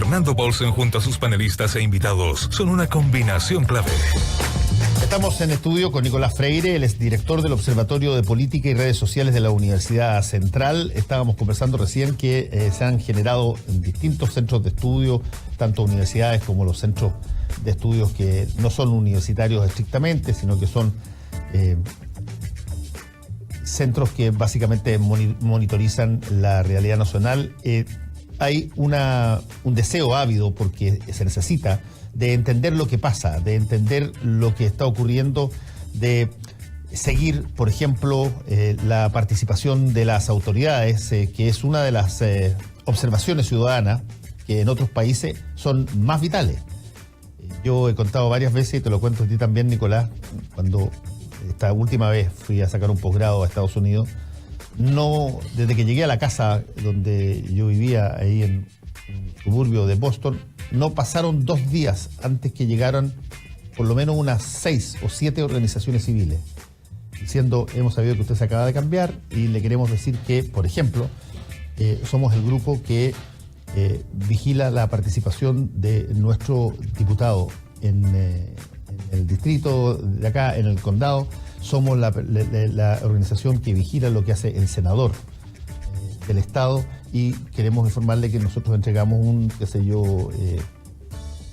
Fernando Paulsen junto a sus panelistas e invitados son una combinación clave. Estamos en estudio con Nicolás Freire, él es director del Observatorio de Política y Redes Sociales de la Universidad Central. Estábamos conversando recién que se han generado en distintos centros de estudio, tanto universidades como los centros de estudios que no son universitarios estrictamente, sino que son centros que básicamente monitorizan la realidad nacional. Hay un deseo ávido, porque se necesita, de entender lo que pasa, de entender lo que está ocurriendo, de seguir, por ejemplo, la participación de las autoridades, que es una de las observaciones ciudadanas que en otros países son más vitales. Yo he contado varias veces, y te lo cuento a ti también, Nicolás, cuando esta última vez fui a sacar un posgrado a Estados Unidos, desde que llegué a la casa donde yo vivía, ahí en el suburbio de Boston, no pasaron 2 días antes que llegaran por lo menos unas 6 o 7 organizaciones civiles, diciendo: hemos sabido que usted se acaba de cambiar y le queremos decir que, por ejemplo, somos el grupo que vigila la participación de nuestro diputado en el distrito de acá, en el condado. Somos la organización que vigila lo que hace el senador del estado, y queremos informarle que nosotros entregamos un,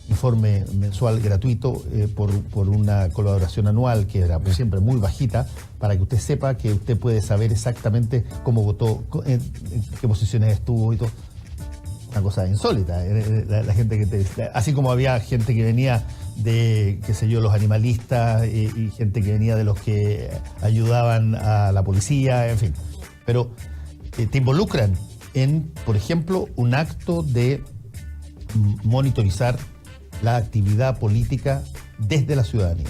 informe mensual gratuito por una colaboración anual que era siempre muy bajita, para que usted sepa que usted puede saber exactamente cómo votó, en qué posiciones estuvo y todo. Una cosa insólita. La gente así como había gente que venía de, los animalistas, y gente que venía de los que ayudaban a la policía, en fin. Pero te involucran en, por ejemplo, un acto de monitorizar la actividad política desde la ciudadanía.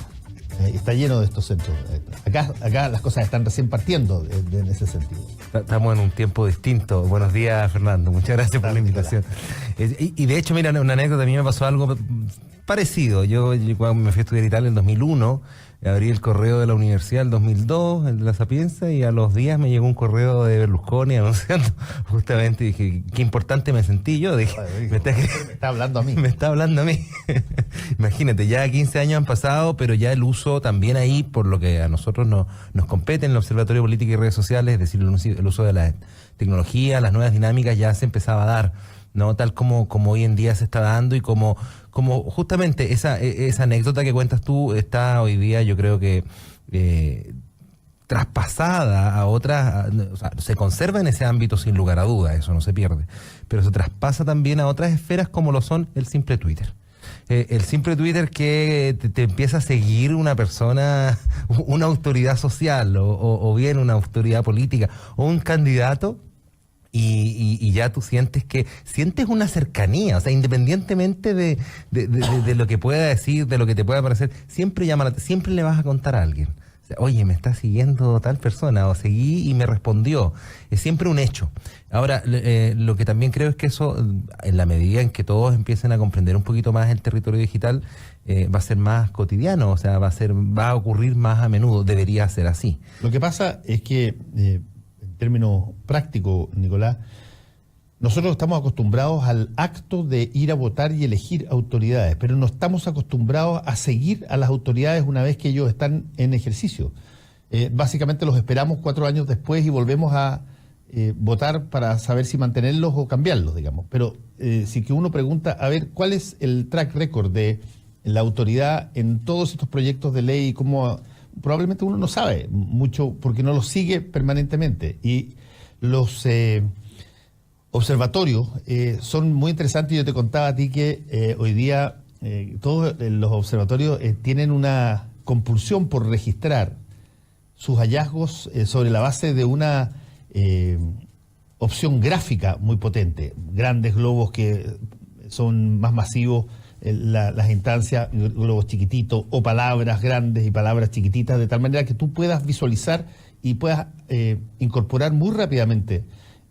Está lleno de estos centros. Acá las cosas están recién partiendo en ese sentido. Estamos en un tiempo distinto. Buenos días, Fernando. Muchas gracias por la invitación. Y de hecho, mira, una anécdota, a mí me pasó algo parecido. Yo cuando me fui a estudiar Italia en 2001, abrí el correo de la universidad en 2002, el de la Sapienza, y a los días me llegó un correo de Berlusconi anunciando justamente, y dije, qué importante me sentí yo. Dije, me está hablando a mí. Me está hablando a mí. Imagínate, ya 15 años han pasado, pero ya el uso también ahí, por lo que a nosotros nos compete en el Observatorio de Política y Redes Sociales, es decir, el uso de la tecnología, las nuevas dinámicas, ya se empezaba a dar, ¿no? Tal como hoy en día se está dando, y como justamente esa anécdota que cuentas tú está hoy día, yo creo que traspasada a otras, o sea, se conserva en ese ámbito sin lugar a dudas, eso no se pierde, pero se traspasa también a otras esferas como lo son el simple Twitter. El simple Twitter que te empieza a seguir una persona, una autoridad social, o bien una autoridad política, o un candidato, y ya tú sientes una cercanía, o sea, independientemente de lo que pueda decir, de lo que te pueda parecer, siempre le vas a contar a alguien. O sea, oye, me está siguiendo tal persona, o seguí y me respondió. Es siempre un hecho. Ahora, lo que también creo es que eso, en la medida en que todos empiecen a comprender un poquito más el territorio digital, va a ser más cotidiano, o sea, va a ocurrir más a menudo, debería ser así. Lo que pasa es que, en términos prácticos, Nicolás, nosotros estamos acostumbrados al acto de ir a votar y elegir autoridades, pero no estamos acostumbrados a seguir a las autoridades una vez que ellos están en ejercicio. Básicamente los esperamos 4 años después y volvemos a votar para saber si mantenerlos o cambiarlos, digamos. Pero si que uno pregunta, a ver, ¿cuál es el track record de la autoridad en todos estos proyectos de ley? ¿Cómo? Probablemente uno no sabe mucho porque no los sigue permanentemente. Y los observatorios son muy interesantes. Yo te contaba a ti que hoy día todos los observatorios tienen una compulsión por registrar sus hallazgos sobre la base de una opción gráfica muy potente. Grandes globos que son más masivos, las instancias, globos chiquititos, o palabras grandes y palabras chiquititas, de tal manera que tú puedas visualizar y puedas incorporar muy rápidamente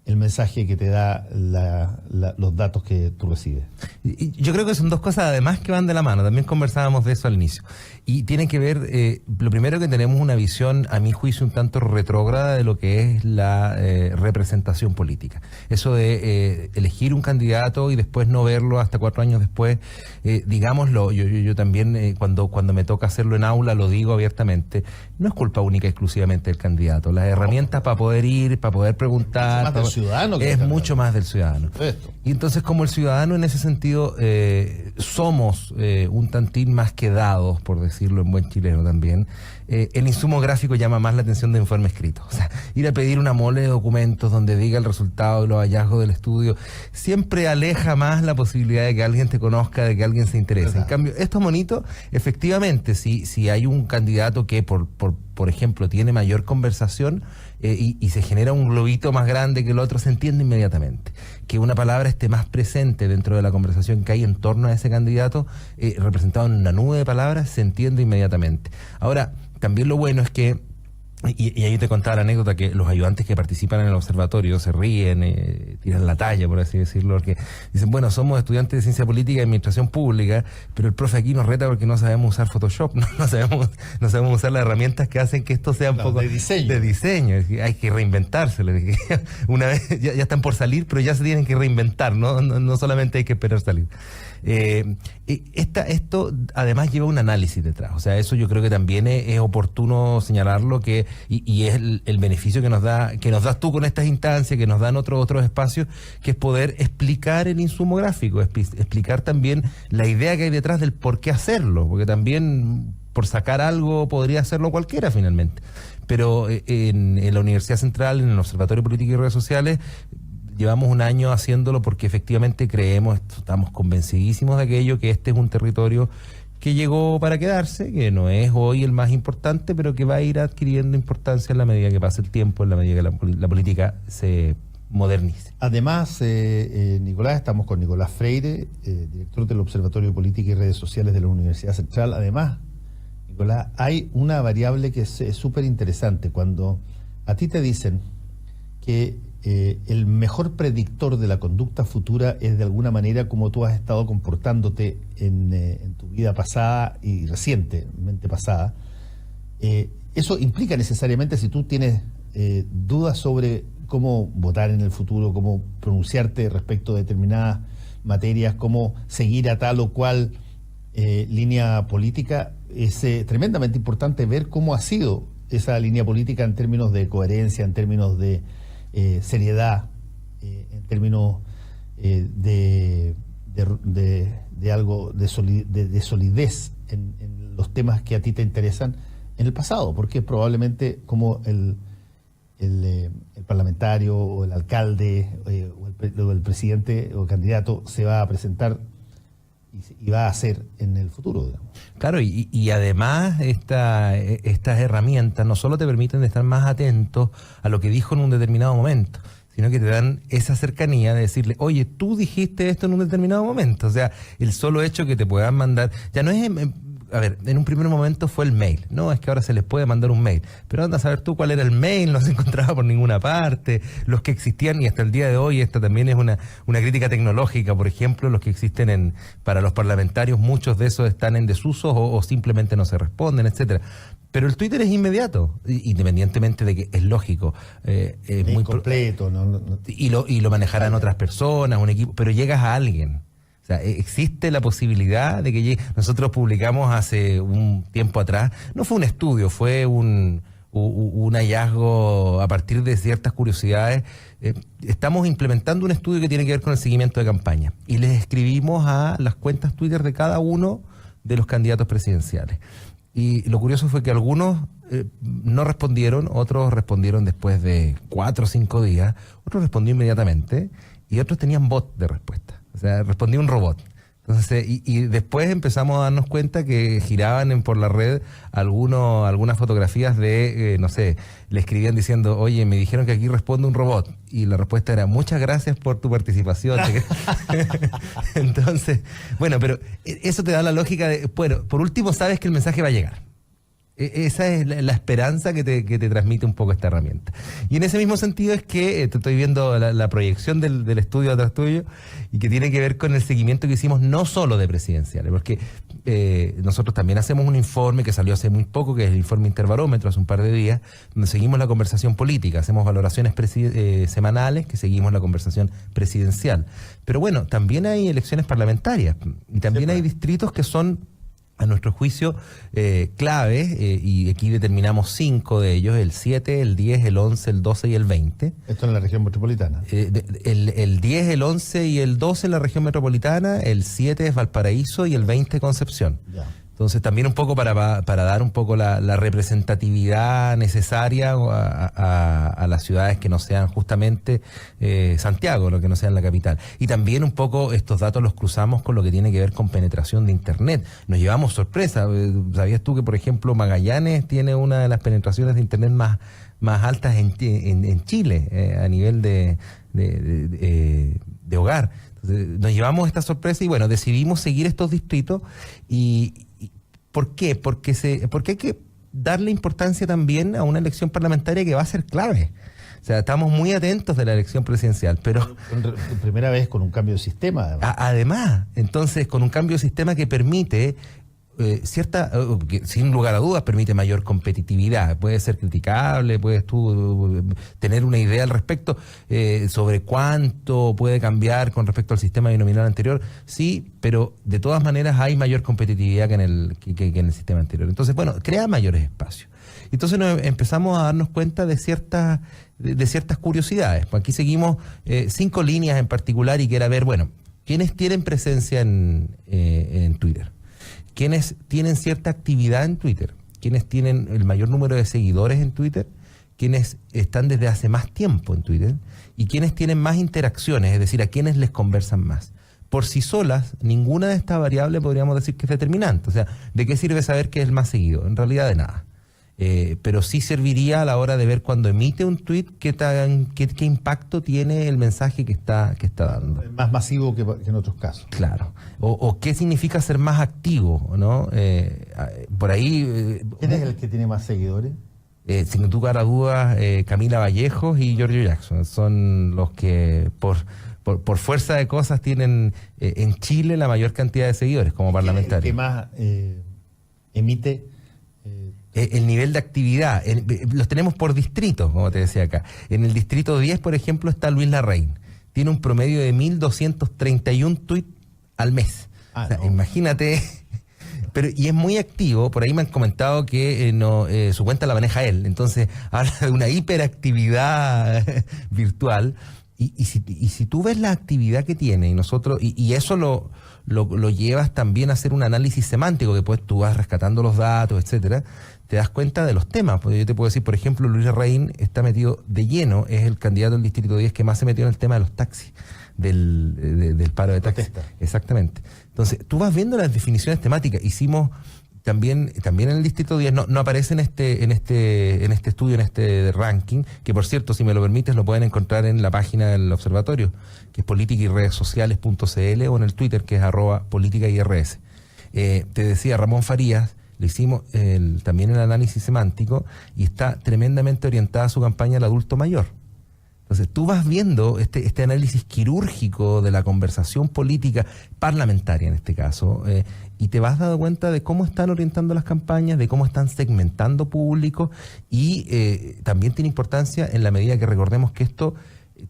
el mensaje que te da los datos que tú recibes. Y yo creo que son dos cosas además que van de la mano. También conversábamos de eso al inicio. Y tiene que ver, lo primero, que tenemos una visión, a mi juicio, un tanto retrógrada de lo que es la representación política. Eso de elegir un candidato y después no verlo hasta 4 años después, digámoslo, yo también cuando me toca hacerlo en aula lo digo abiertamente, no es culpa única exclusivamente del candidato. Las herramientas para poder ir, para poder preguntar, ciudadano es mucho más del ciudadano. Perfecto. Y entonces, como el ciudadano en ese sentido somos un tantín más quedados, por decirlo en buen chileno también, el insumo gráfico llama más la atención de informe escrito. O sea, ir a pedir una mole de documentos donde diga el resultado y los hallazgos del estudio siempre aleja más la posibilidad de que alguien te conozca, de que alguien se interese. ¿Verdad? En cambio, estos monitos, efectivamente, si hay un candidato que, por ejemplo, tiene mayor conversación y se genera un globito más grande que el otro, se entiende inmediatamente. Que una palabra esté más presente dentro de la conversación que hay en torno a ese candidato, representado en una nube de palabras, se entiende inmediatamente. Ahora, también lo bueno es que, y ahí te contaba la anécdota, que los ayudantes que participan en el observatorio se ríen, tiran la talla, por así decirlo, porque dicen, bueno, somos estudiantes de ciencia política y administración pública, pero el profe aquí nos reta porque no sabemos usar Photoshop, no sabemos usar las herramientas que hacen que esto sea un poco de diseño. Hay que reinventarse. Una vez ya están por salir, pero ya se tienen que reinventar, no solamente hay que esperar salir. Esto además lleva un análisis detrás, o sea, eso yo creo que también es oportuno señalarlo, y es el beneficio que nos das tú con estas instancias, que nos dan otros espacios, que es poder explicar el insumo gráfico, explicar también la idea que hay detrás del por qué hacerlo, porque también por sacar algo podría hacerlo cualquiera finalmente, pero en la Universidad Central, en el Observatorio Político y Redes Sociales, llevamos un año haciéndolo porque efectivamente creemos, estamos convencidísimos de aquello, que este es un territorio que llegó para quedarse, que no es hoy el más importante, pero que va a ir adquiriendo importancia en la medida que pase el tiempo, en la medida que la política se modernice. Además, Nicolás, estamos con Nicolás Freire, director del Observatorio de Política y Redes Sociales de la Universidad Central. Además, Nicolás, hay una variable que es súper interesante. Cuando a ti te dicen que el mejor predictor de la conducta futura es de alguna manera como tú has estado comportándote en tu vida pasada y recientemente pasada, eso implica necesariamente, si tú tienes dudas sobre cómo votar en el futuro, cómo pronunciarte respecto a determinadas materias, cómo seguir a tal o cual línea política, es tremendamente importante ver cómo ha sido esa línea política en términos de coherencia, en términos de seriedad, en términos de algo de solidez en los temas que a ti te interesan en el pasado, porque probablemente como el parlamentario o el alcalde o el presidente o el candidato se va a presentar y va a hacer en el futuro, digamos. Claro, y además estas herramientas no solo te permiten estar más atentos a lo que dijo en un determinado momento, sino que te dan esa cercanía de decirle, oye, tú dijiste esto en un determinado momento. O sea, el solo hecho que te puedan mandar, ya no es... A ver, en un primer momento fue el mail. No, es que ahora se les puede mandar un mail. Pero anda a saber tú cuál era el mail, no se encontraba por ninguna parte. Los que existían, y hasta el día de hoy, esta también es una crítica tecnológica, por ejemplo, los que existen para los parlamentarios, muchos de esos están en desuso o simplemente no se responden, etcétera. Pero el Twitter es inmediato, independientemente de que es lógico. Es muy completo. Y lo manejarán otras personas, un equipo, pero llegas a alguien. O sea, existe la posibilidad de que llegue. Nosotros publicamos hace un tiempo atrás, no fue un estudio, fue un hallazgo a partir de ciertas curiosidades. Estamos implementando un estudio que tiene que ver con el seguimiento de campaña y les escribimos a las cuentas Twitter de cada uno de los candidatos presidenciales. Y lo curioso fue que algunos no respondieron, otros respondieron después de 4 o 5 días, otros respondieron inmediatamente y otros tenían bot de respuesta. O sea, respondía un robot. Entonces, y después empezamos a darnos cuenta que giraban por la red algunas fotografías de, no sé, le escribían diciendo, oye, me dijeron que aquí responde un robot. Y la respuesta era, muchas gracias por tu participación. Entonces, bueno, pero eso te da la lógica de, bueno, por último sabes que el mensaje va a llegar. Esa es la esperanza que te transmite un poco esta herramienta. Y en ese mismo sentido es que te estoy viendo la proyección del estudio atrás tuyo y que tiene que ver con el seguimiento que hicimos no solo de presidenciales, porque nosotros también hacemos un informe que salió hace muy poco, que es el informe Interbarómetro, hace un par de días, donde seguimos la conversación política, hacemos valoraciones semanales que seguimos la conversación presidencial. Pero bueno, también hay elecciones parlamentarias y también hay distritos que son, a nuestro juicio, claves, y aquí determinamos 5 de ellos: el 7, el 10, el 11, el 12 y el 20. Esto en la región metropolitana. El 10, el 11 y el 12 en la región metropolitana, el 7 es Valparaíso y el 20 Concepción. Ya. Entonces también un poco para dar un poco la representatividad necesaria a las ciudades que no sean justamente Santiago, lo que no sean la capital. Y también un poco estos datos los cruzamos con lo que tiene que ver con penetración de Internet. Nos llevamos sorpresa. ¿Sabías tú que, por ejemplo, Magallanes tiene una de las penetraciones de Internet más altas en Chile a nivel de hogar? Entonces, nos llevamos esta sorpresa y bueno, decidimos seguir estos distritos. Y ¿por qué? Porque hay que darle importancia también a una elección parlamentaria que va a ser clave. O sea, estamos muy atentos de la elección presidencial, pero... Primera vez con un cambio de sistema. Además, entonces, con un cambio de sistema que permite que sin lugar a dudas permite mayor competitividad. Puede ser criticable, puedes tú tener una idea al respecto sobre cuánto puede cambiar con respecto al sistema binominal anterior, sí, pero de todas maneras hay mayor competitividad que en el sistema anterior. Entonces, bueno, crea mayores espacios. Entonces nos empezamos a darnos cuenta de ciertas curiosidades. Pues aquí seguimos 5 líneas en particular y que era ver, bueno, ¿quiénes tienen presencia en Twitter? ¿Quiénes tienen cierta actividad en Twitter? ¿Quiénes tienen el mayor número de seguidores en Twitter? ¿Quiénes están desde hace más tiempo en Twitter? ¿Y quiénes tienen más interacciones? Es decir, ¿a quiénes les conversan más? Por sí solas, ninguna de estas variables podríamos decir que es determinante. O sea, ¿de qué sirve saber qué es el más seguido? En realidad de nada. Pero sí serviría a la hora de ver cuando emite un tweet qué impacto tiene el mensaje que está dando. Más masivo que en otros casos. Claro. O qué significa ser más activo, ¿no? Por ahí... ¿Quién es el que tiene más seguidores? Sin lugar a dudas, Camila Vallejos y Giorgio Jackson son los que por fuerza de cosas tienen en Chile la mayor cantidad de seguidores como parlamentarios. ¿Qué más emite? El nivel de actividad, los tenemos por distritos, como te decía acá. En el distrito 10, por ejemplo, está Luis Larraín. Tiene un promedio de 1.231 tweets al mes. O sea, imagínate. Y es muy activo. Por ahí me han comentado que su cuenta la maneja él. Entonces, habla de una hiperactividad virtual. Y si tú ves la actividad que tiene, y eso lo llevas también a hacer un análisis semántico, que pues tú vas rescatando los datos, etcétera, te das cuenta de los temas. Pues yo te puedo decir, por ejemplo, Luis Larraín está metido de lleno, es el candidato del Distrito 10 que más se metió en el tema de los taxis, del paro de taxis. Exactamente. Entonces, tú vas viendo las definiciones temáticas. Hicimos también en el Distrito 10, no aparece en este estudio, en este ranking, que por cierto, si me lo permites, lo pueden encontrar en la página del observatorio, que es politicayredessociales.cl, o en el Twitter, que es @politicayrs. Te decía, Ramón Farías, le hicimos también el análisis semántico y está tremendamente orientada su campaña al adulto mayor. Entonces tú vas viendo este análisis quirúrgico de la conversación política parlamentaria en este caso, y te vas dando cuenta de cómo están orientando las campañas, de cómo están segmentando públicos, y también tiene importancia en la medida que recordemos que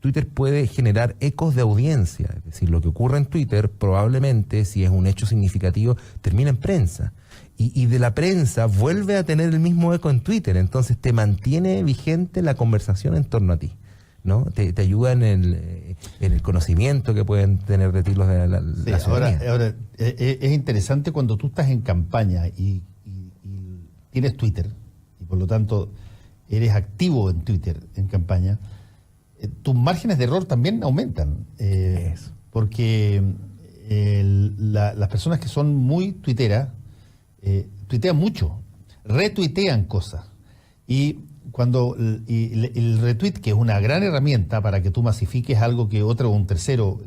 Twitter puede generar ecos de audiencia. Es decir, lo que ocurre en Twitter probablemente, si es un hecho significativo, termina en prensa. Y de la prensa vuelve a tener el mismo eco en Twitter. Entonces te mantiene vigente la conversación en torno a ti, ¿no? Te ayuda en el conocimiento que pueden tener de ti los de la ciudadanía. Ahora, es interesante cuando tú estás en campaña y tienes Twitter, y por lo tanto eres activo en Twitter en campaña, tus márgenes de error también aumentan. Porque las personas que son muy tuiteras tuitean mucho, retuitean cosas. Y cuando el retweet, que es una gran herramienta para que tú masifiques algo que otro o un tercero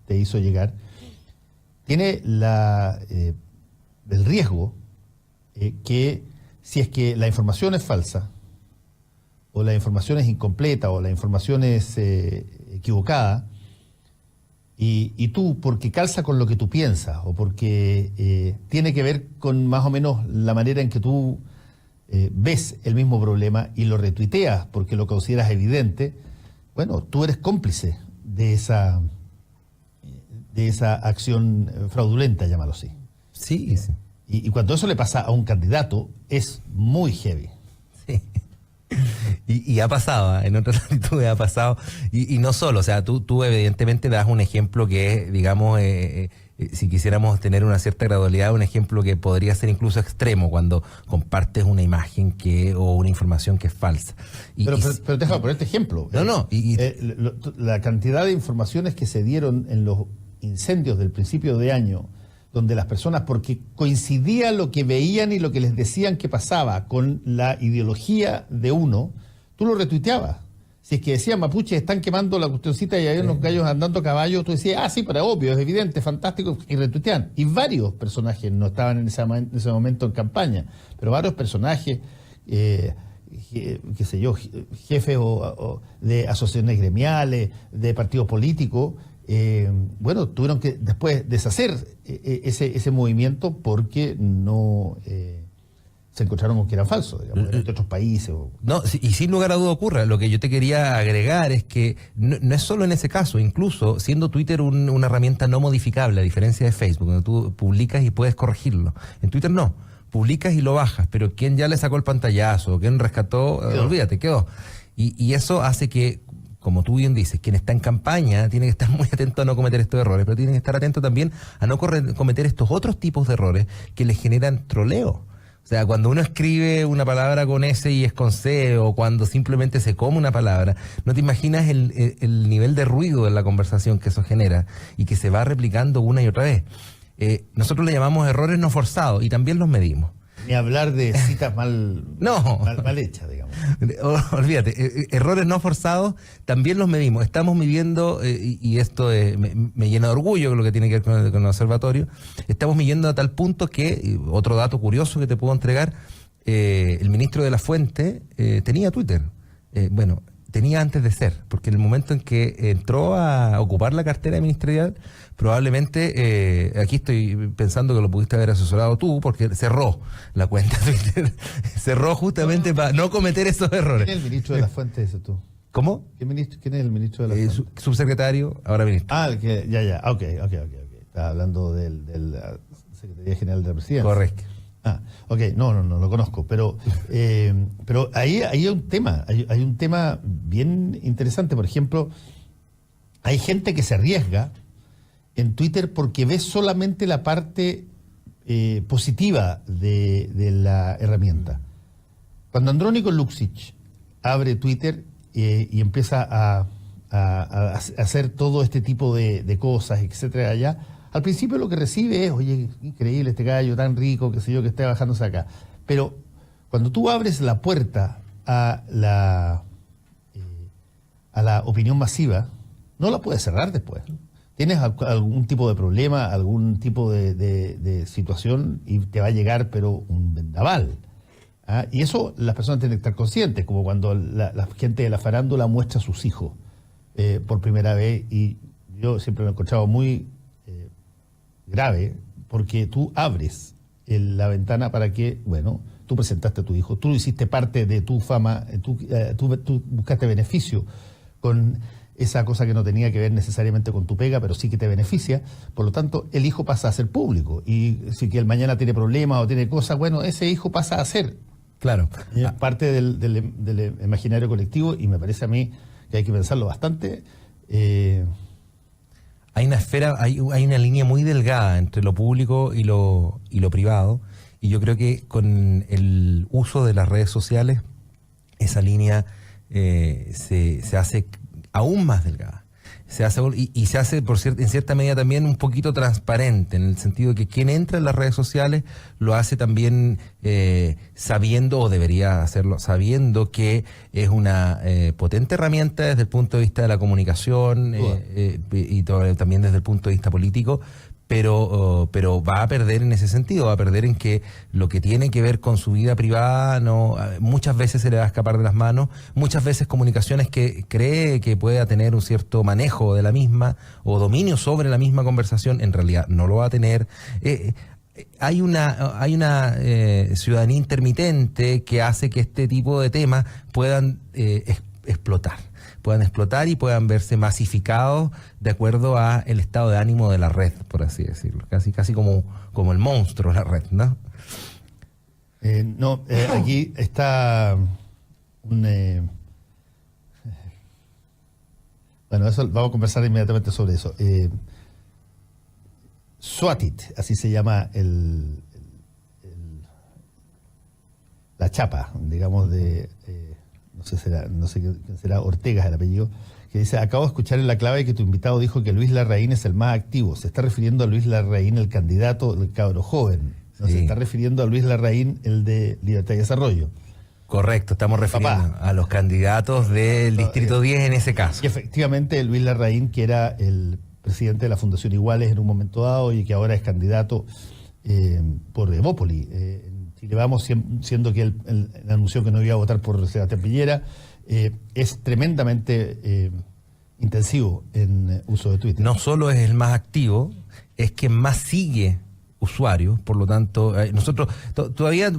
te hizo llegar, tiene el riesgo que si es que la información es falsa, o la información es incompleta, o la información es equivocada, y tú, porque calza con lo que tú piensas, o porque tiene que ver con más o menos la manera en que tú ves el mismo problema y lo retuiteas porque lo consideras evidente, bueno, tú eres cómplice de esa acción fraudulenta, llámalo así. Sí, sí. Y cuando eso le pasa a un candidato, es muy heavy. Sí. Y ha pasado, en otras latitudes ha pasado, y no solo, o sea, tú evidentemente das un ejemplo que es, digamos, si quisiéramos tener una cierta gradualidad, un ejemplo que podría ser incluso extremo cuando compartes una imagen o una información que es falsa. Pero déjame poner este ejemplo. No. La cantidad de informaciones que se dieron en los incendios del principio de año, donde las personas, porque coincidía lo que veían y lo que les decían que pasaba con la ideología de uno, tú lo retuiteabas. Si es que decían mapuche, están quemando la cuestioncita y hay unos gallos andando a caballo, tú decías, sí, pero obvio, es evidente, fantástico, y retuitean. Y varios personajes no estaban en ese momento en campaña, pero varios personajes, qué sé yo, jefes de asociaciones gremiales, de partidos políticos, bueno, tuvieron que después deshacer ese movimiento porque no se encontraron con que eran falsos, digamos, de otros países. No, y sin lugar a duda ocurra. Lo que yo te quería agregar es que no es solo en ese caso, incluso siendo Twitter una herramienta no modificable, a diferencia de Facebook, donde tú publicas y puedes corregirlo. En Twitter no. Publicas y lo bajas, pero quien ya le sacó el pantallazo, quien rescató, olvídate, quedó. Y eso hace que, como tú bien dices, quien está en campaña tiene que estar muy atento a no cometer estos errores, pero tiene que estar atento también a no cometer estos otros tipos de errores que le generan troleo. O sea, cuando uno escribe una palabra con S y es con C, o cuando simplemente se come una palabra, no te imaginas el nivel de ruido de la conversación que eso genera y que se va replicando una y otra vez. Nosotros le llamamos errores no forzados y también los medimos. Ni hablar de citas mal hechas, digamos. Olvídate, errores no forzados también los medimos. Estamos midiendo, y esto me llena de orgullo con lo que tiene que ver con el observatorio, estamos midiendo a tal punto que, otro dato curioso que te puedo entregar, el ministro de la Fuente tenía Twitter. Tenía antes de ser, porque en el momento en que entró a ocupar la cartera ministerial, probablemente, aquí estoy pensando que lo pudiste haber asesorado tú, porque cerró la cuenta Twitter, cerró justamente para no cometer esos errores. ¿Quién es el ministro de la Fuente ese tú? ¿Cómo? ¿Quién es el ministro de la Fuente? Subsecretario, ahora ministro. Ok. Estaba hablando de la Secretaría General de la Presidencia. Correcto. Ok, no lo conozco, pero ahí hay un tema, hay un tema bien interesante. Por ejemplo, hay gente que se arriesga en Twitter porque ve solamente la parte positiva de la herramienta. Cuando Andrónico Luksic abre Twitter y empieza a hacer todo este tipo de cosas, etcétera, allá, al principio lo que recibe es, oye, increíble este gallo tan rico, qué sé yo, que esté bajándose acá. Pero cuando tú abres la puerta a la opinión masiva, no la puedes cerrar después. Tienes algún tipo de problema, algún tipo de situación y te va a llegar, pero un vendaval. Y eso las personas tienen que estar conscientes, como cuando la gente de la farándula muestra a sus hijos por primera vez, y yo siempre me he encontrado muy grave, porque tú abres la ventana para que, bueno, tú presentaste a tu hijo, tú hiciste parte de tu fama, tú buscaste beneficio con esa cosa que no tenía que ver necesariamente con tu pega, pero sí que te beneficia. Por lo tanto, el hijo pasa a ser público, y si que él mañana tiene problemas o tiene cosas, bueno, ese hijo pasa a ser parte del imaginario colectivo, y me parece a mí que hay que pensarlo bastante. Hay una esfera, hay una línea muy delgada entre lo público y lo privado, y yo creo que con el uso de las redes sociales esa línea se hace aún más delgada. Se hace en cierta medida también un poquito transparente, en el sentido de que quien entra en las redes sociales lo hace también sabiendo, o debería hacerlo sabiendo, que es una potente herramienta desde el punto de vista de la comunicación y también desde el punto de vista político, pero va a perder en ese sentido, va a perder en que lo que tiene que ver con su vida privada muchas veces se le va a escapar de las manos, muchas veces comunicaciones que cree que pueda tener un cierto manejo de la misma o dominio sobre la misma conversación, en realidad no lo va a tener. Hay una ciudadanía intermitente que hace que este tipo de temas puedan explotar y puedan verse masificados de acuerdo a el estado de ánimo de la red, por así decirlo, casi como el monstruo de la red, ¿no? Aquí está bueno, eso vamos a conversar inmediatamente sobre eso. Swatit, así se llama la chapa, digamos, de no sé quién será, Ortega es el apellido, que dice: acabo de escuchar en La Clave que tu invitado dijo que Luis Larraín es el más activo. Se está refiriendo a Luis Larraín, el candidato del cabro joven. No Sí. se está refiriendo a Luis Larraín, el de Libertad y Desarrollo. Correcto, estamos refiriendo a los candidatos del Distrito 10 en ese caso. Y efectivamente Luis Larraín, que era el presidente de la Fundación Iguales en un momento dado y que ahora es candidato por Evópoli. Chile Vamos, siendo que él anunció que no iba a votar por Sebastián Piñera, es tremendamente intensivo en uso de Twitter. No solo es el más activo, es quien más sigue usuarios, por lo tanto, nosotros todavía,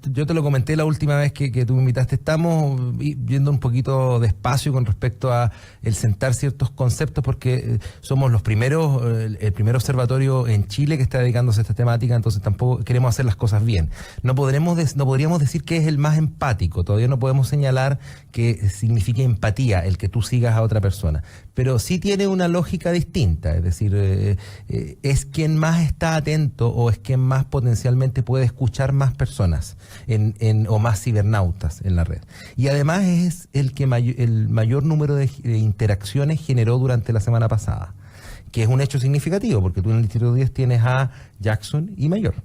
yo te lo comenté la última vez que tú me invitaste, estamos viendo un poquito despacio con respecto a el sentar ciertos conceptos, porque somos los primeros, el primer observatorio en Chile que está dedicándose a esta temática, entonces tampoco queremos hacer las cosas bien. No podríamos decir que es el más empático, todavía no podemos señalar que signifique empatía el que tú sigas a otra persona, pero sí tiene una lógica distinta, es decir, es quien más está atento o es quien más potencialmente puede escuchar más personas o más cibernautas en la red. Y además es el que el mayor número de interacciones generó durante la semana pasada, que es un hecho significativo, porque tú en el Distrito 10 tienes a Jackson y Mayor.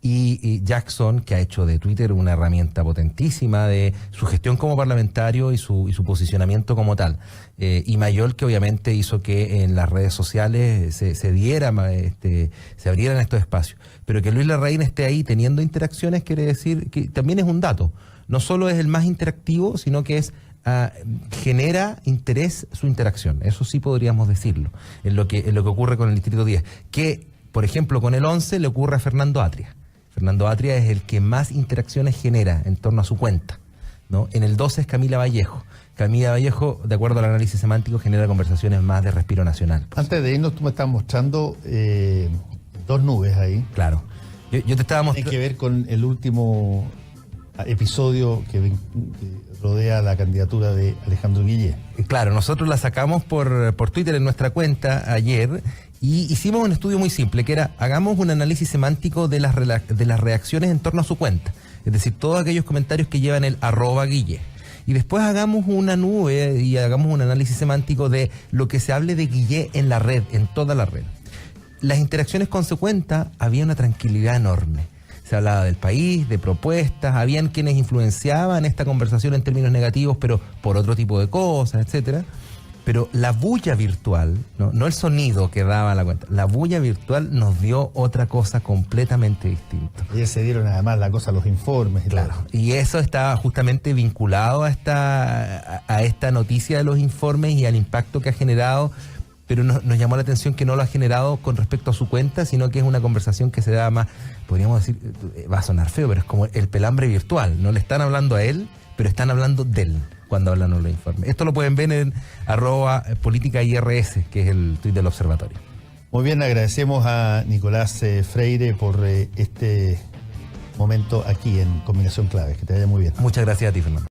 Y Jackson, que ha hecho de Twitter una herramienta potentísima de su gestión como parlamentario y su posicionamiento como tal. Y Mayol, que obviamente hizo que en las redes sociales se abrieran estos espacios. Pero que Luis Larraín esté ahí teniendo interacciones quiere decir que también es un dato. No solo es el más interactivo, sino que genera interés su interacción. Eso sí podríamos decirlo, en lo que ocurre con el Distrito 10. Que, por ejemplo, con el 11 le ocurre a Fernando Atria. Fernando Atria es el que más interacciones genera en torno a su cuenta, ¿no? En el 12 es Camila Vallejo. Camila Vallejo, de acuerdo al análisis semántico, genera conversaciones más de respiro nacional. Antes de irnos, tú me estás mostrando dos nubes ahí. Claro. Yo te estaba mostrando... Tiene que ver con el último episodio que rodea la candidatura de Alejandro Guillé. Claro, nosotros la sacamos por Twitter en nuestra cuenta ayer y hicimos un estudio muy simple, que era: hagamos un análisis semántico de las reacciones en torno a su cuenta. Es decir, todos aquellos comentarios que llevan el @Guille. Y después hagamos una nube y hagamos un análisis semántico de lo que se hable de Guillé en la red, en toda la red. Las interacciones con su cuenta, había una tranquilidad enorme. Se hablaba del país, de propuestas, habían quienes influenciaban esta conversación en términos negativos, pero por otro tipo de cosas, etcétera. Pero la bulla virtual, no el sonido que daba la cuenta, la bulla virtual nos dio otra cosa completamente distinta. Ayer se dieron además la cosa, los informes. Claro, y eso está justamente vinculado a esta noticia de los informes y al impacto que ha generado, pero nos llamó la atención que no lo ha generado con respecto a su cuenta, sino que es una conversación que se da más, podríamos decir, va a sonar feo, pero es como el pelambre virtual. No le están hablando a él, pero están hablando de él cuando hablan los informes. Esto lo pueden ver en @políticairs, que es el tuit del observatorio. Muy bien, agradecemos a Nicolás Freire por este momento aquí en Combinación Claves. Que te vaya muy bien. Muchas gracias a ti, Fernando.